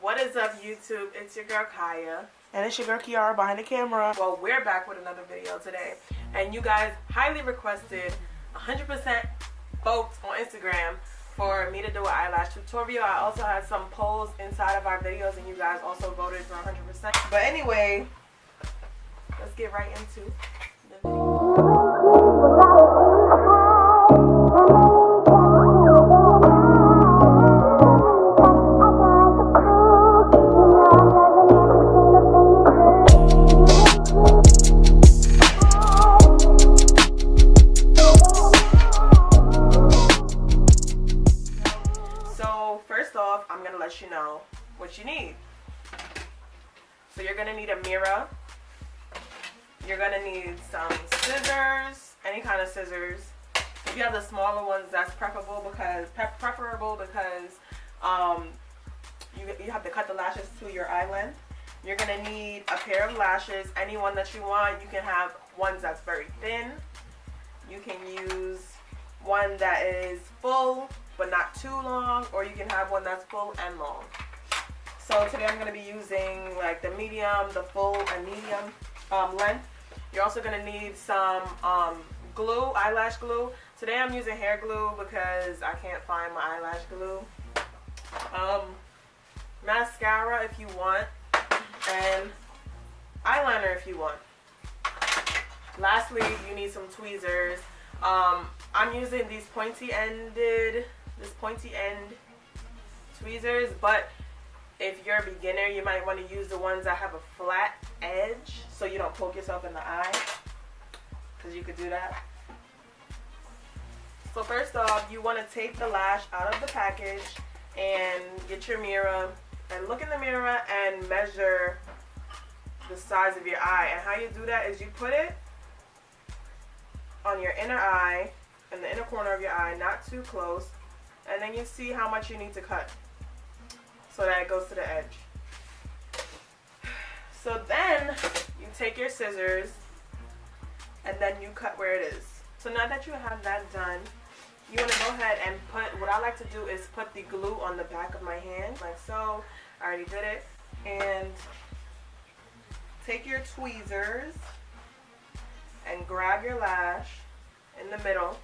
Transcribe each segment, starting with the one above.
What is up, YouTube? It's your girl Kaya. And it's your girl Kiara behind the camera. Well, we're back with another video today. And you guys highly requested 100% votes on Instagram for me to do an eyelash tutorial. I also had some polls inside of our videos and you guys also voted for 100%. But anyway, let's get right into the video. You know what you need. So you're gonna need a mirror, you're gonna need some scissors, any kind of scissors. If you have the smaller ones, that's preferable because you have to cut the lashes to your eye length. You're gonna need a pair of lashes, any one that you want. You can have ones that's very thin, you can use one that is full but not too long, or you can have one that's full and long. So today I'm going to be using like the medium, the full, and medium length. You're also going to need some glue, eyelash glue. Today I'm using hair glue because I can't find my eyelash glue. Mascara if you want, and eyeliner if you want. Lastly, you need some tweezers. I'm using these pointy end tweezers, but if you're a beginner, you might want to use the ones that have a flat edge so you don't poke yourself in the eye, because you could do that. So first off, you want to take the lash out of the package and get your mirror and look in the mirror and measure the size of your eye. And how you do that is you put it on your inner eye, in the inner corner of your eye, not too close, and then you see how much you need to cut so that it goes to the edge. So then you take your scissors and then you cut where it is. So now that you have that done, you want to go ahead and what I like to do is put the glue on the back of my hand, like so. I already did it. And take your tweezers and grab your lash in the middle.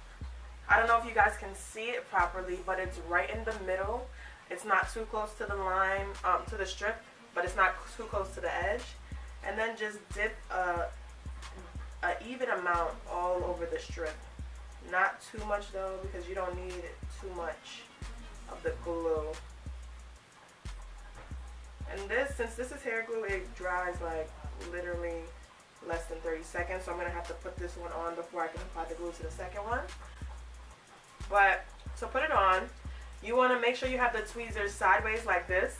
I don't know if you guys can see it properly, but it's right in the middle. It's not too close to the line, to the strip, but it's not too close to the edge. And then just dip a even amount all over the strip. Not too much though, because you don't need too much of the glue. And since this is hair glue, it dries like literally less than 30 seconds. So I'm going to have to put this one on before I can apply the glue to the second one. But to put it on, you want to make sure you have the tweezers sideways like this.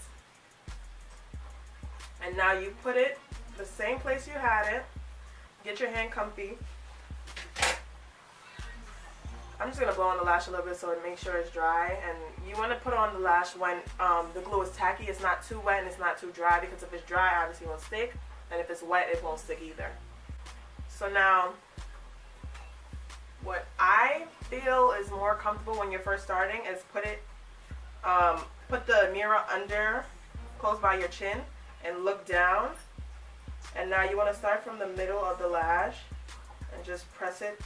And now you put it the same place you had it. Get your hand comfy. I'm just going to blow on the lash a little bit so it makes sure it's dry. And you want to put on the lash when the glue is tacky. It's not too wet and it's not too dry, because if it's dry, obviously it won't stick. And if it's wet, it won't stick either. So now, what I feel is more comfortable when you're first starting is put the mirror under, close by your chin, and look down. And now you want to start from the middle of the lash and just press it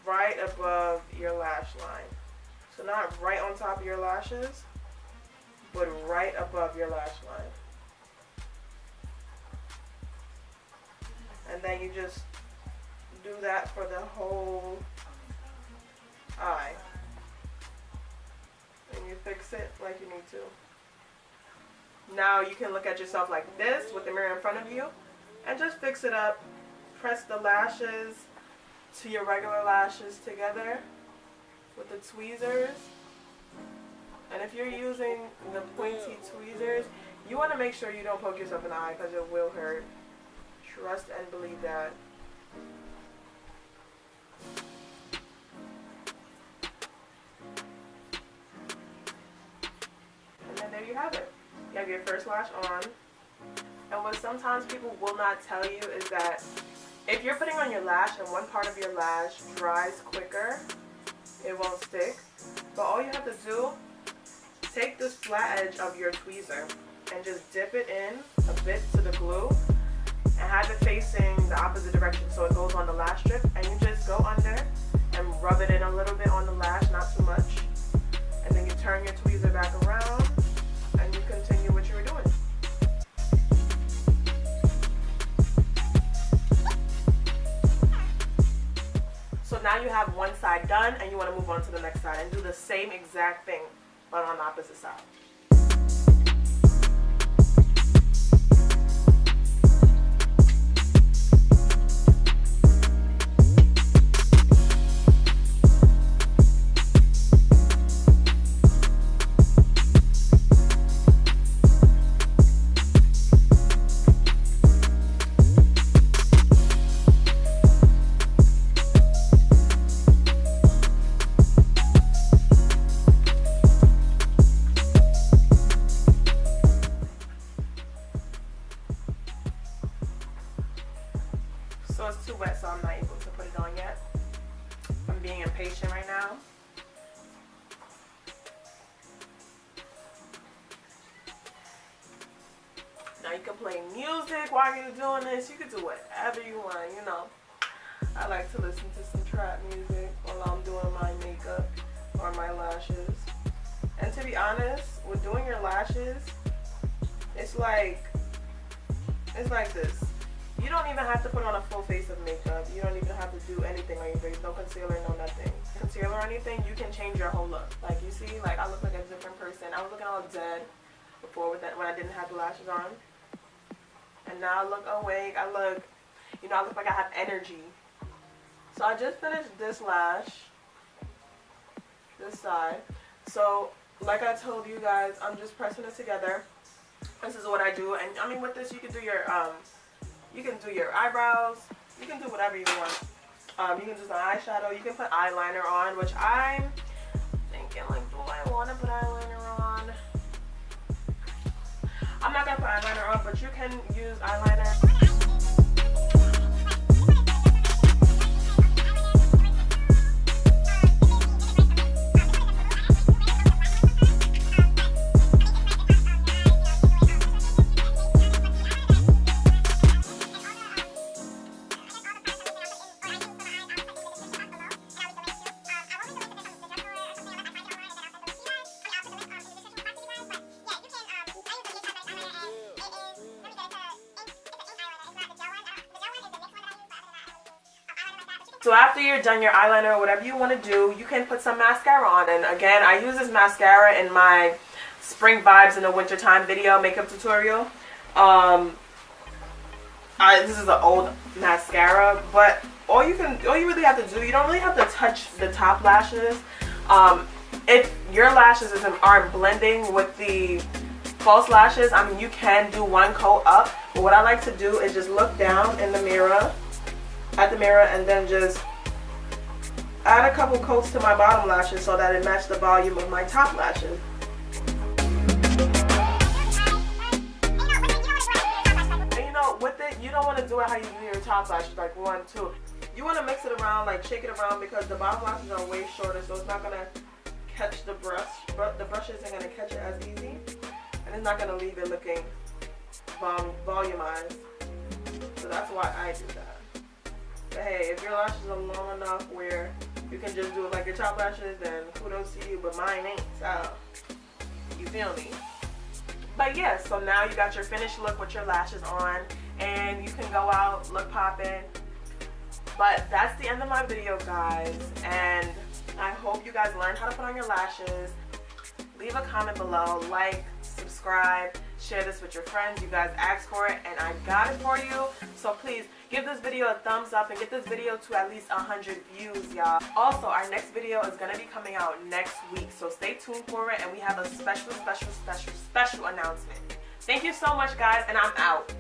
right above your lash line. So not right on top of your lashes, but right above your lash line. And then you just do that for the whole eye. And you fix it like you need to. Now you can look at yourself like this with the mirror in front of you and just fix it up. Press the lashes to your regular lashes together with the tweezers. And if you're using the pointy tweezers, you want to make sure you don't poke yourself in the eye because it will hurt. Trust and believe that. And then there you have it. You have your first lash on. And what sometimes people will not tell you is that if you're putting on your lash and one part of your lash dries quicker, it won't stick. But all you have to do take this flat edge of your tweezer and just dip it in a bit to the glue and have it facing the opposite direction so it goes on the lash strip, and you just go under and rub it in a little bit on the lash, not too much, and then you turn your tweezer back around and you continue what you were doing. So now you have one side done and you want to move on to the next side and do the same exact thing but on the opposite side. So it's too wet, so I'm not able to put it on yet. I'm being impatient right now. Now you can play music while you're doing this. You can do whatever you want, you know. I like to listen to some trap music while I'm doing my makeup or my lashes. And to be honest, with doing your lashes, it's like this. You don't even have to put on a full face of makeup. You don't even have to do anything on your face. No concealer, no nothing. Concealer or anything, you can change your whole look. Like you see, like I look like a different person. I was looking all dead before with that when I didn't have the lashes on. And now I look awake. I look, you know, I look like I have energy. So I just finished this lash, this side. So like I told you guys, I'm just pressing it together. This is what I do. And I mean, with this, you can do your eyebrows. You can do whatever you want. You can do some eyeshadow. You can put eyeliner on, which I'm thinking, like, do I want to put eyeliner on? I'm not going to put eyeliner on, but you can use eyeliner. So after you're done your eyeliner or whatever you want to do, you can put some mascara on. And again, I use this mascara in my Spring Vibes in the Wintertime video makeup tutorial. This is an old mascara, but all you really have to do, you don't really have to touch the top lashes. If your lashes aren't blending with the false lashes, I mean, you can do one coat up. But what I like to do is just look down in the mirror, and then just add a couple coats to my bottom lashes so that it matches the volume of my top lashes. And you know, with it, you don't want to do it how you do your top lashes, like 1, 2. You want to mix it around, like shake it around, because the bottom lashes are way shorter, so it's not going to catch the brush. The brush isn't going to catch it as easy, and it's not going to leave it looking volumized. So that's why I do that. But hey, if your lashes are long enough where you can just do it like your top lashes, then kudos to you, but mine ain't, so you feel me? But yeah, so now you got your finished look with your lashes on, and you can go out, look poppin'. But that's the end of my video, guys, and I hope you guys learned how to put on your lashes. Leave a comment below, like, subscribe, share this with your friends. You guys asked for it and I got it for you, so please give this video a thumbs up and get this video to at least 100 views, y'all. Also, our next video is going to be coming out next week, so stay tuned for it, and we have a special announcement. Thank you so much, guys, and I'm out.